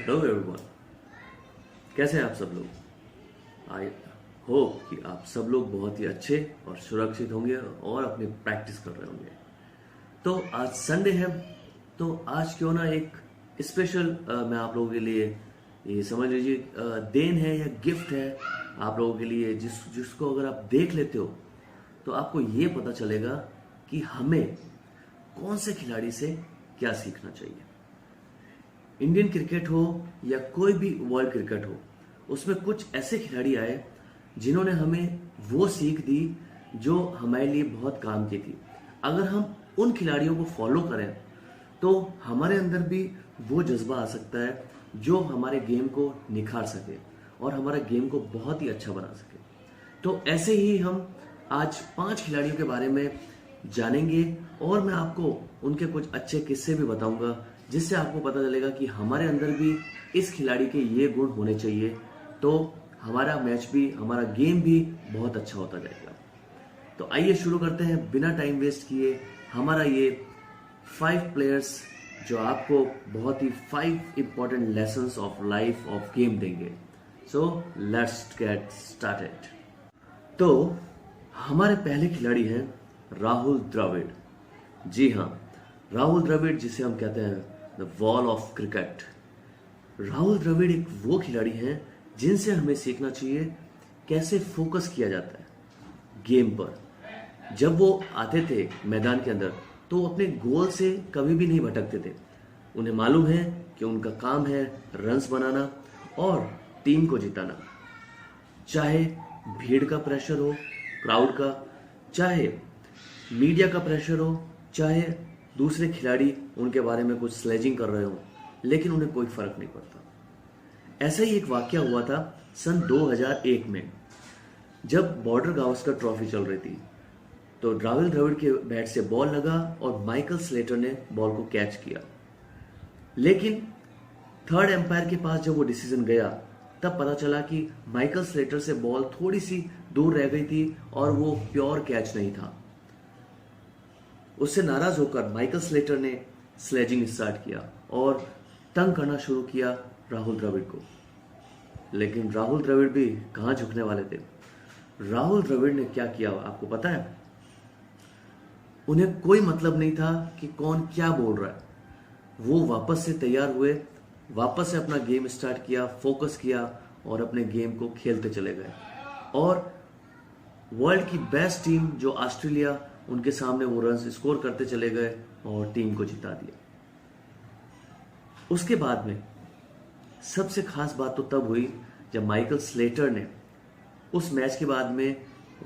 Hello everyone, कैसे हैं आप सब लोग। आई होप कि आप सब लोग बहुत ही अच्छे और सुरक्षित होंगे और अपनी प्रैक्टिस कर रहे होंगे। तो आज संडे है, तो आज क्यों ना एक स्पेशल मैं आप लोगों के लिए ये समझ लीजिए देन है या गिफ्ट है आप लोगों के लिए, जिसको अगर आप देख लेते हो तो आपको ये पता चलेगा कि हमें कौन से खिलाड़ी से क्या सीखना चाहिए। इंडियन क्रिकेट हो या कोई भी वर्ल्ड क्रिकेट हो, उसमें कुछ ऐसे खिलाड़ी आए जिन्होंने हमें वो सीख दी जो हमारे लिए बहुत काम की थी। अगर हम उन खिलाड़ियों को फॉलो करें तो हमारे अंदर भी वो जज्बा आ सकता है जो हमारे गेम को निखार सके और हमारे गेम को बहुत ही अच्छा बना सके। तो ऐसे ही हम आज 5 खिलाड़ियों के बारे में जानेंगे और मैं आपको उनके कुछ अच्छे किस्से भी बताऊंगा, जिससे आपको पता चलेगा कि हमारे अंदर भी इस खिलाड़ी के ये गुण होने चाहिए, तो हमारा मैच भी, हमारा गेम भी बहुत अच्छा होता जाएगा। तो आइए शुरू करते हैं बिना टाइम वेस्ट किए हमारा ये 5 प्लेयर्स जो आपको बहुत ही 5 important lessons of life of game देंगे। So let's get started. तो हमारे पहले खिलाड़ी हैं राहुल द्रविड़। जी हाँ, राहुल द्रविड़, जिसे हम कहते हैं the wall of cricket. Rahul Dravid एक वो खिलाड़ी हैं जिनसे हमें सीखना चाहिए कैसे फोकस किया जाता है गेम पर। जब वो आते थे मैदान के अंदर तो वो अपने गोल से कभी भी नहीं भटकते थे। उन्हें मालूम है कि उनका काम है रन्स बनाना और टीम को जिताना। चाहे भीड़ का प्रेशर हो, क्राउड का, चाहे मीडिया का प्रेशर हो, चाहे दूसरे खिलाड़ी उनके बारे में कुछ स्लेजिंग कर रहे हो, लेकिन उन्हें कोई फर्क नहीं पड़ता। ऐसा ही एक वाकया हुआ था सन 2001 में, जब बॉर्डर गावस्कर ट्रॉफी चल रही थी। तो राहुल द्रविड़ के बैट से बॉल लगा और माइकल स्लेटर ने बॉल को कैच किया, लेकिन थर्ड एम्पायर के पास जब वो डिसीजन गया तब पता चला कि माइकल स्लेटर से बॉल थोड़ी सी दूर रह गई थी और वो प्योर कैच नहीं था। उससे नाराज होकर माइकल स्लेटर ने स्लेजिंग स्टार्ट किया और तंग करना शुरू किया राहुल द्रविड़ को। लेकिन राहुल द्रविड़ भी कहां झुकने वाले थे। राहुल द्रविड़ ने क्या किया आपको पता है? उन्हें कोई मतलब नहीं था कि कौन क्या बोल रहा है। वो वापस से तैयार हुए, वापस से अपना गेम स्टार्ट किया, फोकस किया और अपने गेम को खेलते चले गए। और वर्ल्ड की बेस्ट टीम जो ऑस्ट्रेलिया, उनके सामने वो रन स्कोर करते चले गए और टीम को जिता दिया। उसके बाद में सबसे खास बात तो तब हुई जब माइकल स्लेटर ने उस मैच के बाद में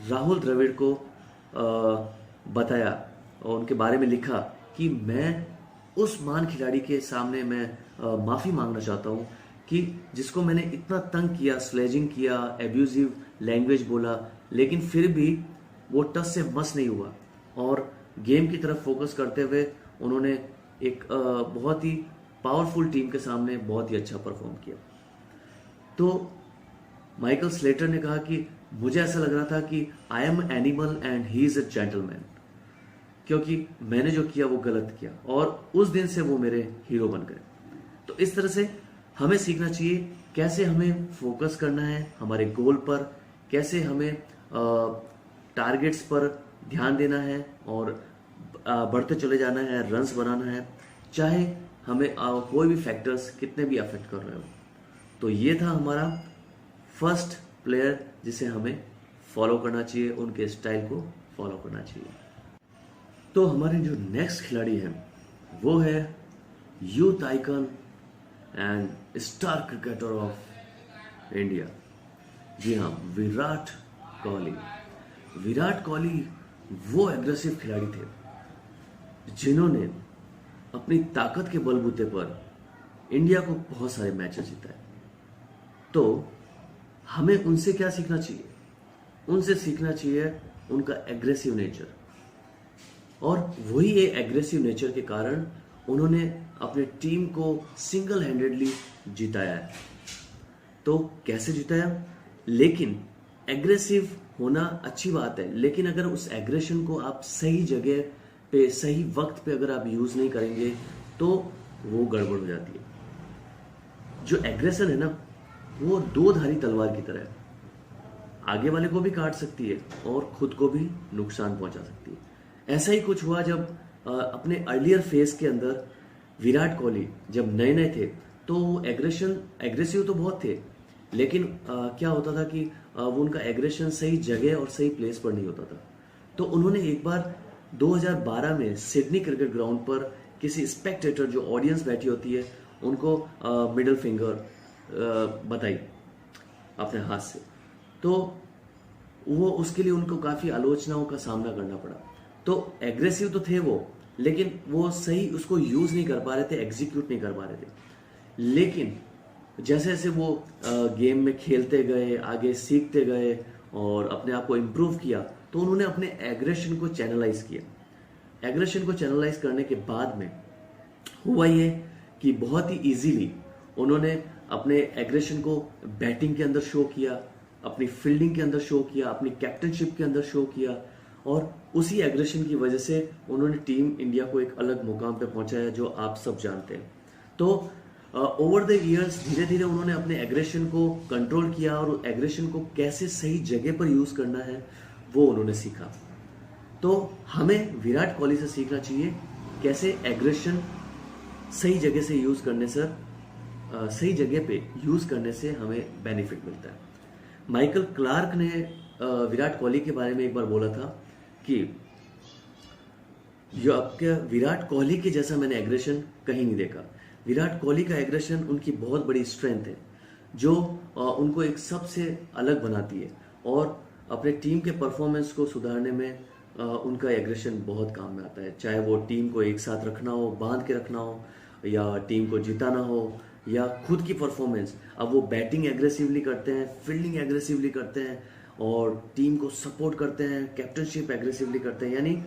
राहुल द्रविड़ को बताया और उनके बारे में लिखा कि मैं उस महान खिलाड़ी के सामने मैं माफी मांगना चाहता हूं कि जिसको मैंने इतना तंग किया, स्लेजिंग किया, एब्यूजिव लैंग्वेज बोला, लेकिन फिर भी वो टस से मस नहीं हुआ और गेम की तरफ फोकस करते हुए उन्होंने एक बहुत ही पावरफुल टीम के सामने बहुत ही अच्छा परफॉर्म किया। तो माइकल स्लेटर ने कहा कि मुझे ऐसा लग रहा था कि I am animal and he is a gentleman, क्योंकि मैंने जो किया वो गलत किया और उस दिन से वो मेरे हीरो बन गए। तो इस तरह से हमें सीखना चाहिए कैसे हमें फोकस करना है हमारे गोल पर, कैसे हमें टारगेट्स पर ध्यान देना है और बढ़ते चले जाना है, रन्स बनाना है, चाहे हमें कोई भी फैक्टर्स कितने भी अफेक्ट कर रहे हो। तो ये था हमारा फर्स्ट प्लेयर जिसे हमें फॉलो करना चाहिए, उनके स्टाइल को फॉलो करना चाहिए। तो हमारे जो नेक्स्ट खिलाड़ी हैं वो है youth icon and star cricketer of India. जी हाँ, विराट कोहली। विराट कोहली वो एग्रेसिव खिलाड़ी थे जिन्होंने अपनी ताकत के बलबूते पर इंडिया को बहुत सारे मैचेस जिताए। तो हमें उनसे क्या सीखना चाहिए? उनसे सीखना चाहिए उनका एग्रेसिव नेचर, और वही ये एग्रेसिव नेचर के कारण उन्होंने अपने टीम को सिंगल हैंडेडली जिताया है। तो कैसे जिताया? लेकिन एग्रेसिव होना अच्छी बात है, लेकिन अगर उस एग्रेशन को आप सही जगह पे, सही वक्त पे अगर आप यूज नहीं करेंगे तो वो गड़बड़ हो जाती है। जो एग्रेशन है ना, वो दो धारी तलवार की तरह है, आगे वाले को भी काट सकती है और खुद को भी नुकसान पहुंचा सकती है। ऐसा ही कुछ हुआ जब अपने अर्लियर फेज के अंदर विराट कोहली जब नए नए थे, तो एग्रेसिव तो बहुत थे, लेकिन क्या होता था कि वो उनका एग्रेशन सही जगह और सही प्लेस पर नहीं होता था। तो उन्होंने एक बार 2012 में सिडनी क्रिकेट ग्राउंड पर किसी स्पेक्टेटर, जो ऑडियंस बैठी होती है, उनको मिडिल फिंगर बताई अपने हाथ से। तो वो उसके लिए उनको काफ़ी आलोचनाओं का सामना करना पड़ा। तो एग्रेसिव तो थे वो, लेकिन वो सही उसको यूज़ नहीं कर पा रहे थे, एग्जीक्यूट नहीं कर पा रहे थे। लेकिन जैसे जैसे वो गेम में खेलते गए, आगे सीखते गए और अपने आप को इम्प्रूव किया, तो उन्होंने अपने एग्रेशन को चैनलाइज किया। एग्रेशन को चैनलाइज करने के बाद में हुआ ये कि बहुत ही इजीली उन्होंने अपने एग्रेशन को बैटिंग के अंदर शो किया, अपनी फील्डिंग के अंदर शो किया, अपनी कैप्टनशिप के अंदर शो किया, और उसी एग्रेशन की वजह से उन्होंने टीम इंडिया को एक अलग मुकाम पे पहुंचाया, जो आप सब जानते हैं। तो ओवर द इयर्स धीरे धीरे उन्होंने अपने एग्रेशन को कंट्रोल किया और एग्रेशन को कैसे सही जगह पर यूज करना है वो उन्होंने सीखा। तो हमें विराट कोहली से सीखना चाहिए कैसे एग्रेशन सही जगह से यूज करने से सही जगह पे यूज करने से हमें बेनिफिट मिलता है। माइकल क्लार्क ने विराट कोहली के बारे में एक बार बोला था कि जो आपके विराट कोहली के जैसा मैंने एग्रेशन कहीं नहीं देखा। विराट कोहली का एग्रेशन उनकी बहुत बड़ी स्ट्रेंथ है, जो उनको एक सबसे अलग बनाती है, और अपने टीम के परफॉर्मेंस को सुधारने में उनका एग्रेशन बहुत काम में आता है। चाहे वो टीम को एक साथ रखना हो, बांध के रखना हो, या टीम को जिताना हो, या खुद की परफॉर्मेंस। अब वो बैटिंग एग्रेसिवली करते हैं, फील्डिंग एग्रेसिवली करते हैं, और टीम को सपोर्ट करते हैं, कैप्टनशिप एग्रेसिवली करते हैं, यानी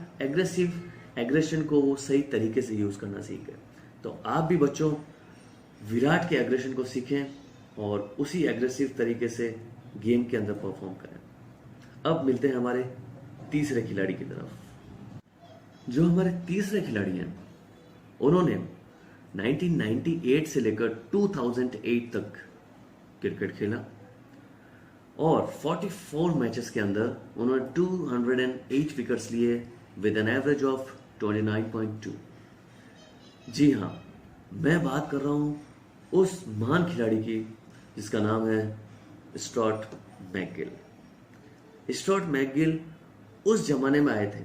एग्रेशन को वो सही तरीके से यूज करना सीख गए। तो आप भी बच्चों विराट के एग्रेशन को सीखें और उसी एग्रेसिव तरीके से गेम के अंदर परफॉर्म करें। अब मिलते हैं हमारे तीसरे खिलाड़ी की तरफ। जो हमारे तीसरे खिलाड़ी हैं, उन्होंने 1998 से लेकर 2008 तक क्रिकेट खेला, और 44 मैचेस के अंदर उन्होंने 208 विकेट्स लिए विद एन एवरेज ऑफ 29.2। जी हाँ, मैं बात कर रहा हूं उस महान खिलाड़ी की जिसका नाम है स्टुअर्ट मैकगिल। स्टुअर्ट मैकगिल उस जमाने में आए थे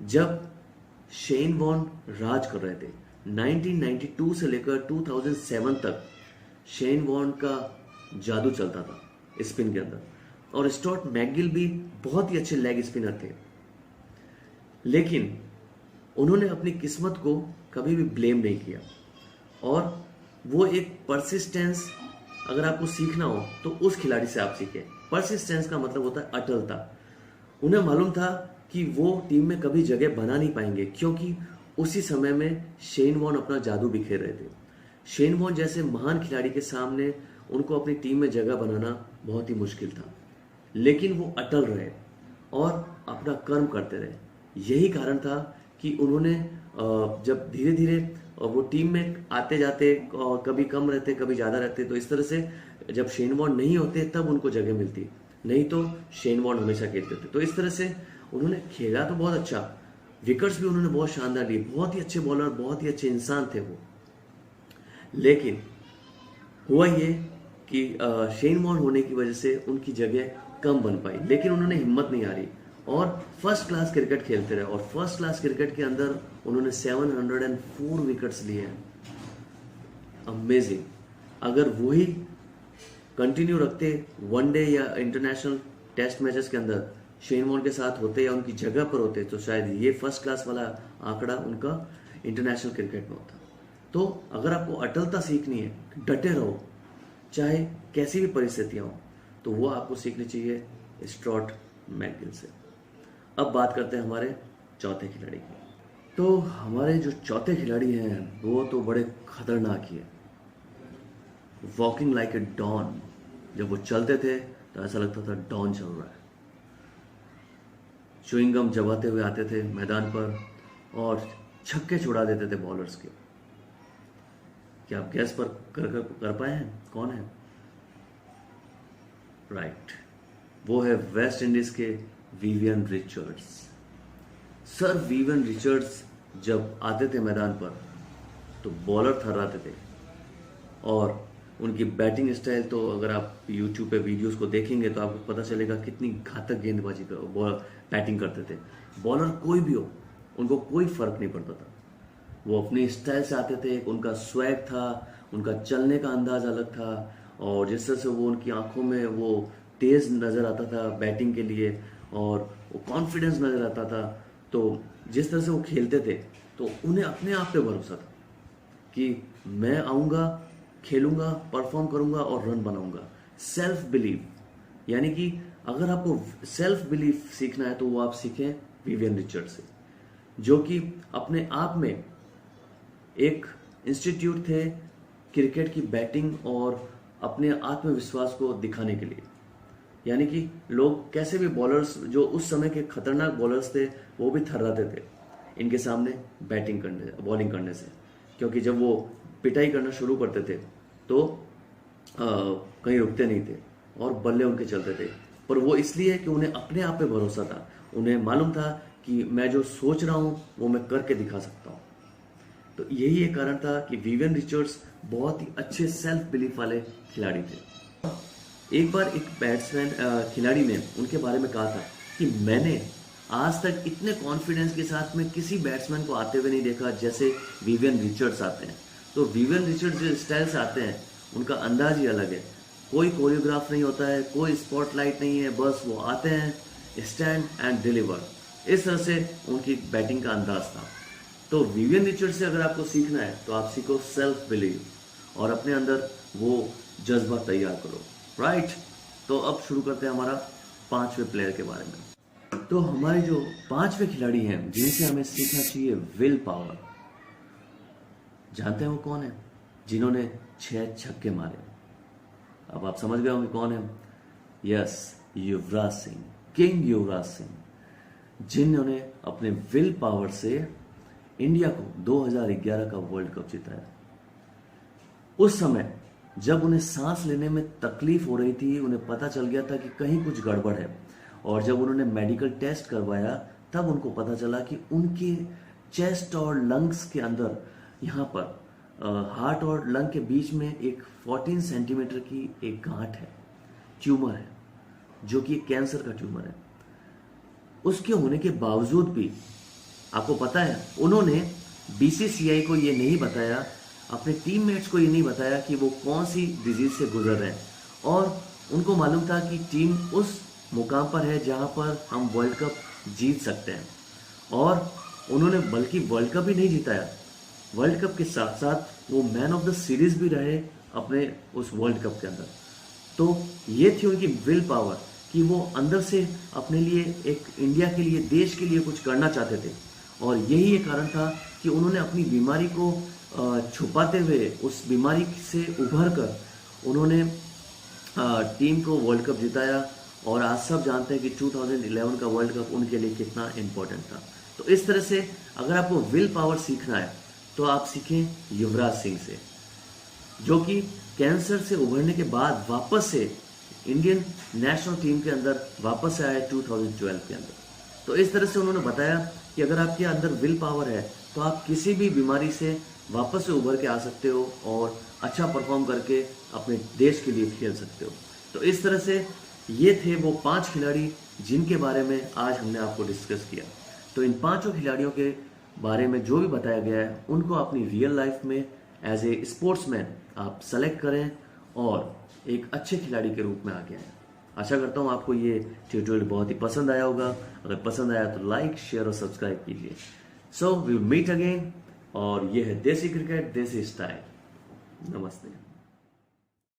जब शेन वॉर्न राज कर रहे थे। 1992 से लेकर 2007 तक शेन वॉर्न का जादू चलता था स्पिन के अंदर, और स्टुअर्ट मैकगिल भी बहुत ही अच्छे लेग स्पिनर थे। लेकिन उन्होंने अपनी किस्मत को कभी भी ब्लेम नहीं किया, और वो एक परसिस्टेंस, अगर आपको सीखना हो तो उस खिलाड़ी से आप सीखें। परसिस्टेंस का मतलब होता है अटलता। उन्हें मालूम था कि वो टीम में कभी जगह बना नहीं पाएंगे, क्योंकि उसी समय में शेन वॉर्न अपना जादू बिखेर रहे थे। शेन वॉर्न जैसे महान खिलाड़ी के सामने उनको अपनी टीम में जगह बनाना बहुत ही मुश्किल था, लेकिन वो अटल रहे और अपना कर्म करते रहे। यही कारण था कि उन्होंने जब धीरे धीरे वो टीम में आते जाते, कभी कम रहते कभी ज़्यादा रहते, तो इस तरह से जब शेन वॉर्न नहीं होते तब उनको जगह मिलती, नहीं तो शेन वॉर्न हमेशा खेलते थे। तो इस तरह से उन्होंने खेला तो बहुत अच्छा, विकेट्स भी उन्होंने बहुत शानदार लिए, बहुत ही अच्छे बॉलर, बहुत ही अच्छे इंसान थे वो। लेकिन हुआ ये कि शेन वॉर्न होने की वजह से उनकी जगह कम बन पाई, लेकिन उन्होंने हिम्मत नहीं हारी और फर्स्ट क्लास क्रिकेट खेलते रहे। और फर्स्ट क्लास क्रिकेट के अंदर उन्होंने 704 विकेट्स लिए हैं। अमेजिंग। अगर वही कंटिन्यू रखते वनडे या इंटरनेशनल टेस्ट मैचेस के अंदर, शेन वॉर्न के साथ होते या उनकी जगह पर होते, तो शायद ये फर्स्ट क्लास वाला आंकड़ा उनका इंटरनेशनल क्रिकेट में होता। तो अगर आपको अटलता सीखनी है, डटे रहो चाहे कैसी भी परिस्थितियां हो, तो वो आपको सीखनी चाहिए स्टुअर्ट मैकगिल से। अब बात करते हैं हमारे चौथे खिलाड़ी की। तो हमारे जो चौथे खिलाड़ी हैं वो तो बड़े खतरनाक ही है। Walking like a don. जब वो चलते थे तो ऐसा लगता था डॉन चल रहा है। च्युइंगम चबाते हुए आते थे मैदान पर और छक्के छुड़ा देते थे बॉलर्स के। क्या आप गैस पर कर पाए हैं कौन है? राइट, वो है वेस्ट इंडीज के Vivian Richards. Sir Vivian Richards जब आते थे मैदान पर तो बॉलर थर्राते थे, और उनकी बैटिंग स्टाइल तो अगर आप यूट्यूब पे वीडियोस को देखेंगे तो आपको पता चलेगा कितनी घातक गेंदबाजी बैटिंग करते थे। बॉलर कोई भी हो, उनको कोई फर्क नहीं पड़ता था। वो अपने स्टाइल से आते थे, उनका स्वैग था, उनका चलने का अंदाज अलग था, और जिस तरह से वो उनकी आंखों में वो तेज नजर आता था बैटिंग के लिए, और वो कॉन्फिडेंस नजर आता था। तो जिस तरह से वो खेलते थे तो उन्हें अपने आप पे भरोसा था कि मैं आऊंगा, खेलूंगा, परफॉर्म करूंगा और रन बनाऊंगा। सेल्फ बिलीव, यानी कि अगर आपको सेल्फ बिलीव सीखना है तो वो आप सीखें विवियन रिचर्ड से, जो कि अपने आप में एक इंस्टीट्यूट थे क्रिकेट की बैटिंग और अपने आत्मविश्वास को दिखाने के लिए। यानी कि लोग कैसे भी बॉलर्स, जो उस समय के खतरनाक बॉलर्स थे, वो भी थर्राते थे इनके सामने बॉलिंग करने से, क्योंकि जब वो पिटाई करना शुरू करते थे तो कहीं रुकते नहीं थे और बल्ले उनके चलते थे। पर वो इसलिए कि उन्हें अपने आप पे भरोसा था, उन्हें मालूम था कि मैं जो सोच रहा हूं वो मैं करके दिखा सकता हूं। तो यही एक कारण था कि विवियन रिचर्ड्स बहुत ही अच्छे सेल्फ बिलीफ वाले खिलाड़ी थे। एक बार एक बैट्समैन खिलाड़ी ने उनके बारे में कहा था कि मैंने आज तक इतने कॉन्फिडेंस के साथ में किसी बैट्समैन को आते हुए नहीं देखा जैसे विवियन रिचर्ड्स आते हैं। तो विवियन रिचर्ड्स जो स्टाइल से आते हैं उनका अंदाज ही अलग है। कोई कोरियोग्राफ नहीं होता है, कोई स्पॉटलाइट नहीं है, बस वो आते हैं, स्टैंड एंड डिलीवर। इस तरह से उनकी बैटिंग का अंदाज था। तो विवियन रिचर्ड्स से अगर आपको सीखना है तो आप सीखो सेल्फ बिलीव और अपने अंदर वो जज्बा तैयार करो। राइट, तो अब शुरू करते हैं हमारा 5वें प्लेयर के बारे में। तो हमारे जो 5वें खिलाड़ी हैं जिनसे हमें सीखना चाहिए विल पावर, जानते हैं वो कौन है? जिन्होंने 6 छक्के मारे। अब आप समझ गए होंगे कौन है। यस, युवराज सिंह, किंग युवराज सिंह, जिन्होंने अपने विल पावर से इंडिया को 2011 का वर्ल्ड कप जिताया। उस समय जब उन्हें सांस लेने में तकलीफ हो रही थी, उन्हें पता चल गया था कि कहीं कुछ गड़बड़ है, और जब उन्होंने मेडिकल टेस्ट करवाया तब उनको पता चला कि उनके चेस्ट और लंग्स के अंदर, यहाँ पर हार्ट और लंग के बीच में एक 14 सेंटीमीटर की एक गांठ है, ट्यूमर है, जो कि कैंसर का ट्यूमर है। उसके होने के बावजूद भी आपको पता है उन्होंने बीसीसीआई को ये नहीं बताया, अपने टीममेट्स को ये नहीं बताया कि वो कौन सी डिजीज से गुजर रहे हैं, और उनको मालूम था कि टीम उस मुकाम पर है जहां पर हम वर्ल्ड कप जीत सकते हैं, और उन्होंने बल्कि वर्ल्ड कप ही नहीं जिताया, वर्ल्ड कप के साथ साथ वो मैन ऑफ द सीरीज भी रहे अपने उस वर्ल्ड कप के अंदर। तो ये थी उनकी विल पावर कि वो अंदर से अपने लिए, एक इंडिया के लिए, देश के लिए कुछ करना चाहते थे, और यही एक कारण था कि उन्होंने अपनी बीमारी को छुपाते हुए उस बीमारी से उभर कर उन्होंने टीम को वर्ल्ड कप जिताया। और आज सब जानते हैं कि 2011 का वर्ल्ड कप उनके लिए कितना इम्पोर्टेंट था। तो इस तरह से अगर आपको विल पावर सीखना है तो आप सीखें युवराज सिंह से, जो कि कैंसर से उभरने के बाद वापस से इंडियन नेशनल टीम के अंदर वापस आए 2012 के अंदर। तो इस तरह से उन्होंने बताया कि अगर आपके अंदर विल पावर है तो आप किसी भी बीमारी से वापस से उभर के आ सकते हो और अच्छा परफॉर्म करके अपने देश के लिए खेल सकते हो। तो इस तरह से ये थे वो 5 खिलाड़ी जिनके बारे में आज हमने आपको डिस्कस किया। तो इन 5 खिलाड़ियों के बारे में जो भी बताया गया है उनको अपनी रियल लाइफ में एज ए स्पोर्ट्समैन आप सेलेक्ट करें और एक अच्छे खिलाड़ी के रूप में आगे आए। आशा करता हूँ आपको ये ट्यूटोरियल बहुत ही पसंद आया होगा। अगर पसंद आया तो लाइक, शेयर और सब्सक्राइब कीजिए। So we will meet again, और ये है देसी क्रिकेट, देसी स्टाइल। नमस्ते।